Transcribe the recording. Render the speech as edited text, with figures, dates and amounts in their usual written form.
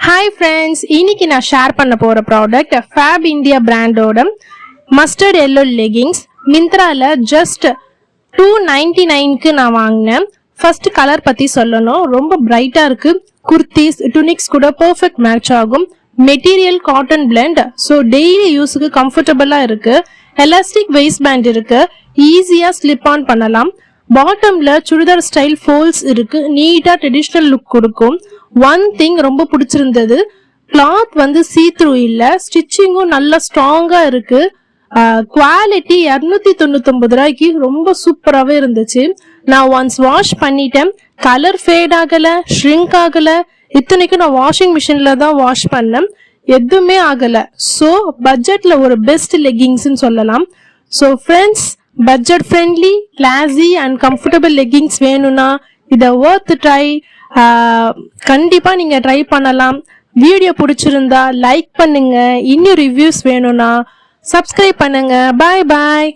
Hi friends, இன்னைக்கு நான் share பண்ண போகிற ப்ராடக்ட் ஃபேப் இந்தியா பிராண்டோட மஸ்டர்ட் எல்லோ லெகிங்ஸ். மிந்த்ராவில் ஜஸ்ட் $299க்கு நான் வாங்கினேன். ஃபர்ஸ்ட் கலர் பற்றி சொல்லணும். ரொம்ப பிரைட்டாக இருக்குது. குர்த்திஸ் டுனிக்ஸ் கூட பர்ஃபெக்ட் மேட்ச் ஆகும். Material cotton blend, so daily யூஸுக்கு கம்ஃபர்டபுளாக இருக்குது. எலாஸ்டிக் வெயிஸ்ட் பேண்ட் இருக்குது, ஈஸியாக ஸ்லிப் ஆன் பண்ணலாம். பாட்டம்ல சுடிதார் ஸ்டைல் ஃபோல்ஸ் இருக்கு, நீட்டா ட்ரெடிஷ்னல் லுக் கொடுக்கும். ஒன் திங் ரொம்ப பிடிச்சிருந்தது, கிளாத் வந்து சீ த்ரூ இல்ல, ஸ்டிச்சிங்கும் நல்லா ஸ்ட்ராங்கா இருக்கு. குவாலிட்டி 299 ரூபாய்க்கு ரொம்ப சூப்பராகவே இருந்துச்சு. நான் ஒன்ஸ் வாஷ் பண்ணிட்டேன், கலர் ஃபேட் ஆகல, ஷ்ரிங்க் ஆகல. இத்தனைக்கும் நான் வாஷிங் மிஷின்ல தான் வாஷ் பண்ணேன், எதுவுமே ஆகல. ஸோ பட்ஜெட்ல ஒரு பெஸ்ட் லெகிங்ஸ்ன்னு சொல்லலாம். So friends, budget friendly, classy and comfortable leggings வேணும்னா இதை ஒர்த் ட்ரை. கண்டிப்பா நீங்க ட்ரை பண்ணலாம். வீடியோ பிடிச்சிருந்தா லைக் பண்ணுங்க. இன்னும் ரிவ்யூஸ் வேணும்னா சப்ஸ்கிரைப் பண்ணுங்க. பாய் பாய்.